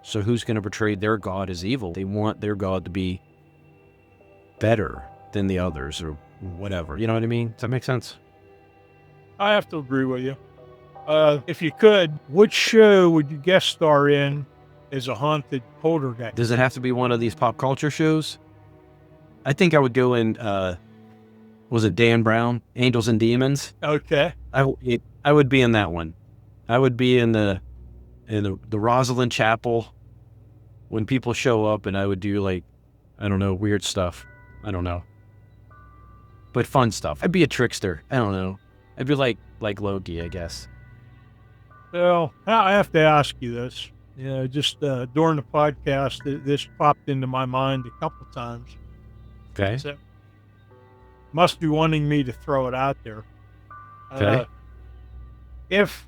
So who's going to portray their God as evil? They want their God to be better than the others or whatever. You know what I mean? Does that make sense? I have to agree with you. If you could, which show would you guest star in as a haunted poltergeist? Does it have to be one of these pop culture shows? I think I would go in, was it Dan Brown, Angels and Demons? Okay. I would be in that one. I would be in the Rosalind Chapel when people show up, and I would do, like, I don't know, weird stuff. I don't know. But fun stuff. I'd be a trickster. I don't know. I'd be like Loki, I guess. Well, I have to ask you this. Just during the podcast, this popped into my mind a couple times. Okay. So, must be wanting me to throw it out there. Okay. If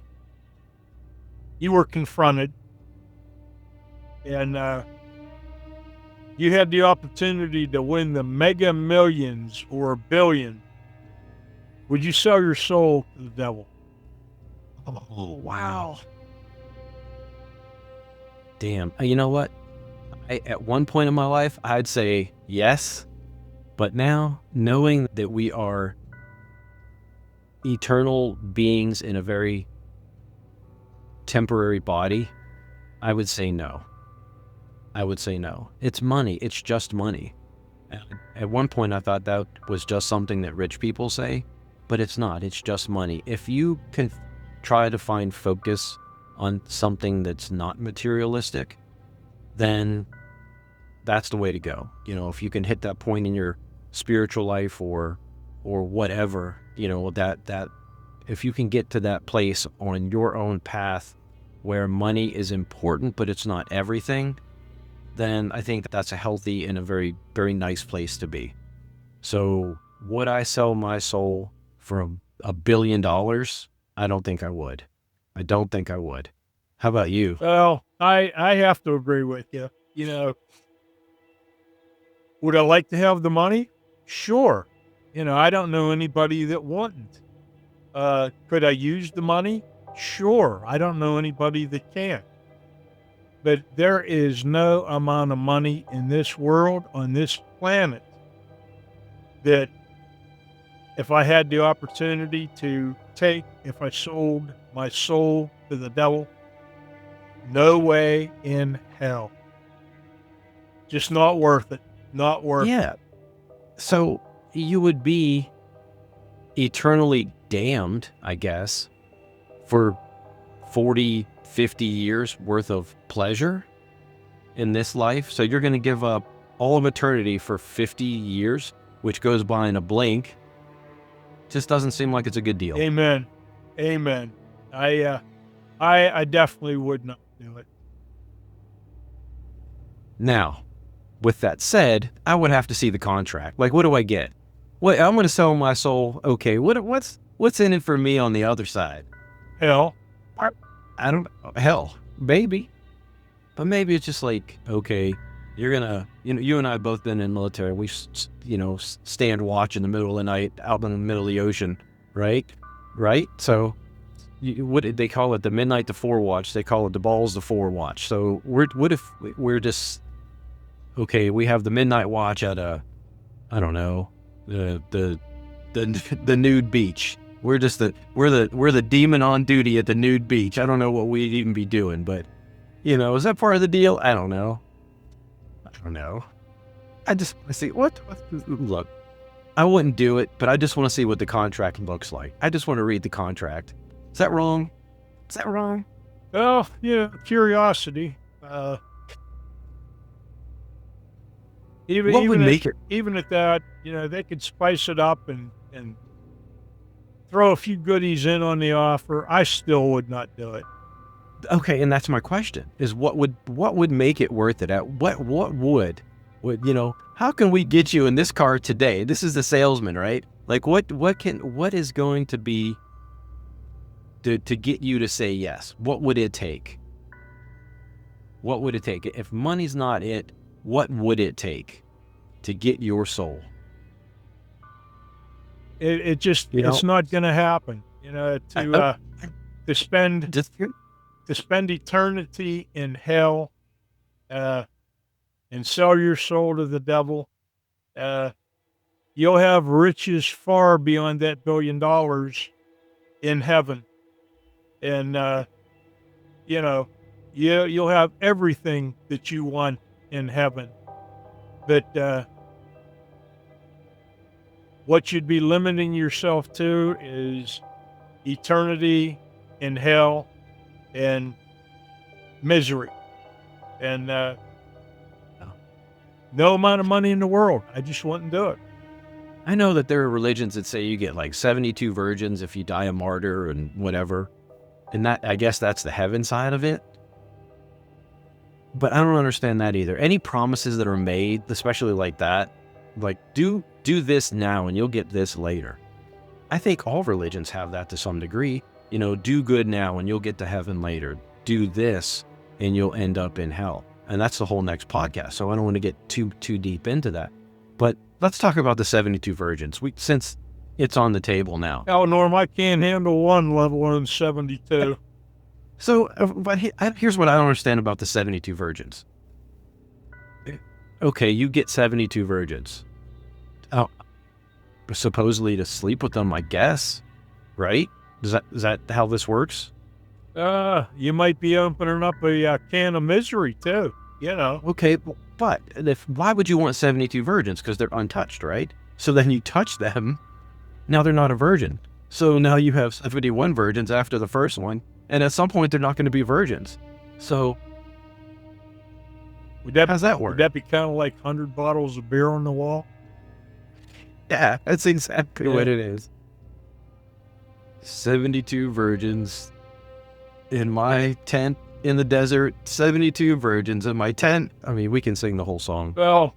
you were confronted and you had the opportunity to win the Mega Millions or $1 billion, would you sell your soul to the devil? Oh, wow. Damn. You know what? At one point in my life, I'd say yes. But now, knowing that we are eternal beings in a very temporary body, I would say no. I would say no. It's money. It's just money. At one point, I thought that was just something that rich people say, but it's not. It's just money. If you can try to find focus on something that's not materialistic, then that's the way to go. If you can hit that point in your spiritual life or whatever, that if you can get to that place on your own path where money is important, but it's not everything, then I think that's a healthy and a very, very nice place to be. So would I sell my soul for $1 billion? I don't think I would. I don't think I would. How about you? Well, I have to agree with you. Would I like to have the money? Sure. I don't know anybody that wouldn't. Could I use the money? Sure. I don't know anybody that can't. But there is no amount of money in this world, on this planet, that if I had the opportunity to take, if I sold my soul to the devil, no way in hell. Just not worth it. Not worth it. Yeah. So you would be eternally damned, I guess, for 40, 50 years worth of pleasure in this life. So you're going to give up all of eternity for 50 years, which goes by in a blink. Just doesn't seem like it's a good deal. Amen. Amen. I definitely would not do it. Now, with that said, I would have to see the contract. Like, what do I get? What I'm going to sell my soul. Okay, what's in it for me on the other side? Hell. I don't. Hell, maybe. But maybe it's just like, okay, you're gonna. You and I have both been in the military. We stand watch in the middle of the night out in the middle of the ocean, right? So, what did they call it? The midnight to 4 watch. They call it the balls to 4 watch. So what if we're just okay? We have the midnight watch at I don't know, the nude beach. We're the demon on duty at the nude beach. I don't know what we'd even be doing, but is that part of the deal? I don't know. I just want to see look. I wouldn't do it, but I just want to see what the contract looks like. I just want to read the contract. Is that wrong? Well, curiosity. Even at that, they could spice it up and throw a few goodies in on the offer. I still would not do it. Okay, and that's my question: is what would make it worth it? What would how can we get you in this car today? This is the salesman, right? Like what is going to be to get you to say yes? What would it take? What would it take? If money's not it, what would it take to get your soul? It just, You it's know, not going to happen, to spend, just to spend eternity in hell, uh, and sell your soul to the devil. Uh, you'll have riches far beyond that $1 billion in heaven. And, you know, you'll have everything that you want in heaven. But, what you'd be limiting yourself to is eternity in hell and misery. And, no amount of money in the world. I just wouldn't do it. I know that there are religions that say you get like 72 virgins if you die a martyr and whatever. And that, I guess that's the heaven side of it. But I don't understand that either. Any promises that are made, especially like that, like do this now and you'll get this later. I think all religions have that to some degree. You know, do good now and you'll get to heaven later. Do this and you'll end up in hell. And that's the whole next podcast. So I don't want to get too deep into that. But let's talk about the 72 virgins. Since it's on the table now. Oh, Norm, I can't handle one, let alone 72. So, but here's what I don't understand about the 72 virgins. Okay, you get 72 virgins. Oh, supposedly to sleep with them, I guess, right? Is that how this works? You might be opening up a can of misery too, Okay, but why would you want 72 virgins? Because they're untouched, right? So then you touch them, now they're not a virgin. So now you have 71 virgins after the first one, and at some point they're not going to be virgins. So how's that work? Would that be kind of like 100 bottles of beer on the wall? Yeah, that's exactly what it is. 72 virgins in my tent in the desert, 72 virgins in my tent. I mean, we can sing the whole song. Well,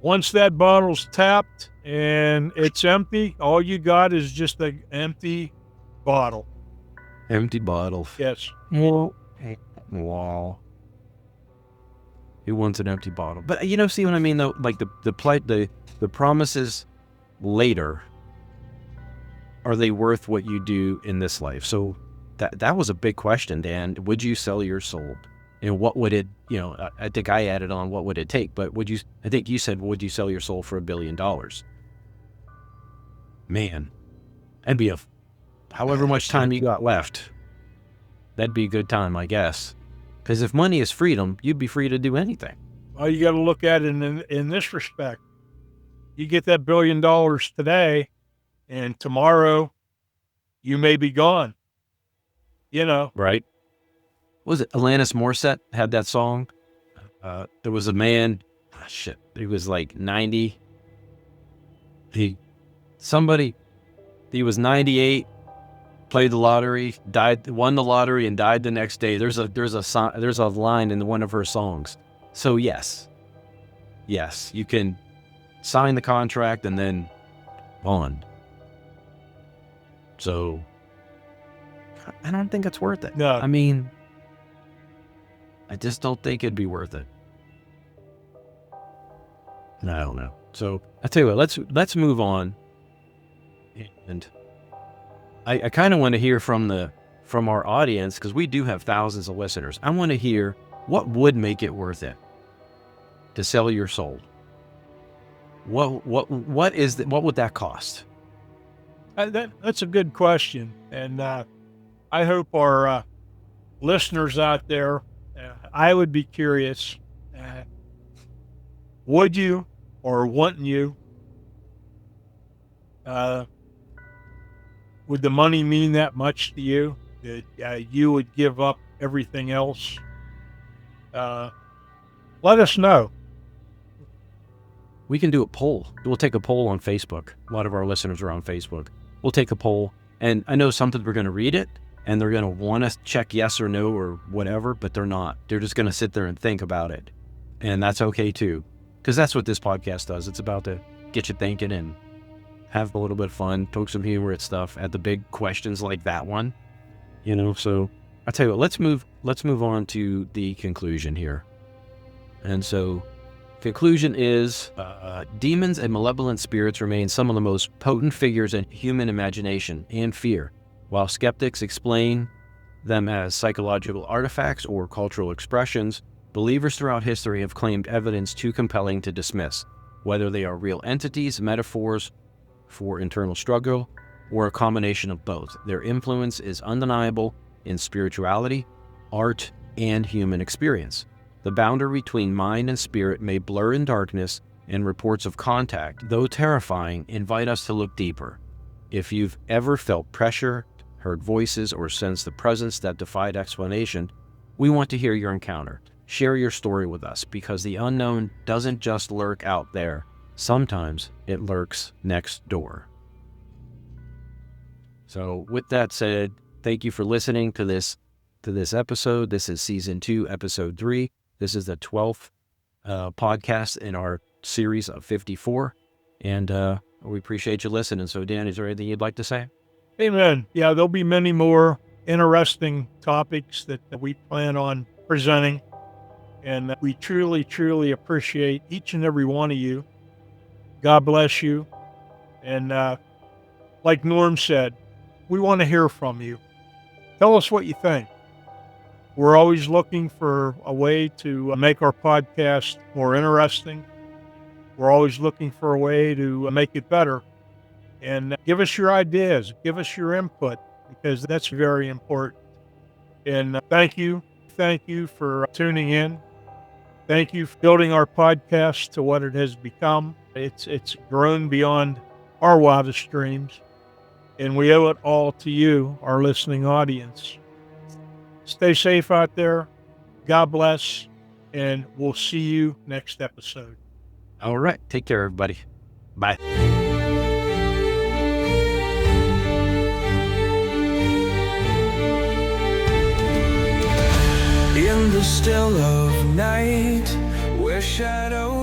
once that bottle's tapped and it's empty, all you got is just an empty bottle. Empty bottle. Yes. Wow. Who wants an empty bottle? But see what I mean though? Like the promises later, are they worth what you do in this life? So that was a big question, Dan. Would you sell your soul? And what would it, I think I added on what would it take, but I think you said, would you sell your soul for $1 billion? Man, that'd be however much time you got left. That'd be a good time, I guess. Because if money is freedom, you'd be free to do anything. Well, you got to look at it in this respect. You get that $1 billion today, and tomorrow you may be gone. Right? Was it Alanis Morissette had that song? There was a man, he was like 90. He was 98, played the lottery, won the lottery, and died the next day. There's a line in one of her songs. So yes, you can sign the contract and then bond. So I don't think it's worth it. No. I mean, I just don't think it'd be worth it. And I don't know. So I tell you what, let's move on. And I kind of want to hear from our audience, because we do have thousands of listeners. I want to hear what would make it worth it to sell your soul. What would that cost? That's a good question, and I hope our listeners out there, I would be curious, would you or wouldn't you? Would the money mean that much to you that you would give up everything else? Let us know. We can do a poll. We'll take a poll on Facebook. A lot of our listeners are on Facebook. We'll take a poll, and I know some people are going to read it, and they're going to want to check yes or no or whatever, but they're not. They're just going to sit there and think about it, and that's okay too, because that's what this podcast does. It's about to get you thinking and have a little bit of fun, poke some humor at stuff, at the big questions like that one, So I tell you what, let's move on to the conclusion here. And so Conclusion is, demons and malevolent spirits remain some of the most potent figures in human imagination and fear. While skeptics explain them as psychological artifacts or cultural expressions, believers throughout history have claimed evidence too compelling to dismiss, whether they are real entities, metaphors for internal struggle, or a combination of both. Their influence is undeniable in spirituality, art, and human experience. The boundary between mind and spirit may blur in darkness, and reports of contact, though terrifying, invite us to look deeper. If you've ever felt pressure, heard voices, or sensed the presence that defied explanation, we want to hear your encounter. Share your story with us, because the unknown doesn't just lurk out there. Sometimes it lurks next door. So with that said, thank you for listening to this episode. This is season 2, episode 3. This is the 12th podcast in our series of 54. And we appreciate you listening. So Dan, is there anything you'd like to say? Amen. Yeah, there'll be many more interesting topics that we plan on presenting. And we truly, truly appreciate each and every one of you. God bless you. And like Norm said, we want to hear from you. Tell us what you think. We're always looking for a way to make our podcast more interesting. We're always looking for a way to make it better. And give us your ideas. Give us your input, because that's very important. And thank you. Thank you for tuning in. Thank you for building our podcast to what it has become. It's grown beyond our wildest dreams. And we owe it all to you, our listening audience. Stay safe out there. God bless. And we'll see you next episode. All right. Take care, everybody. Bye. In the still of night, where shadow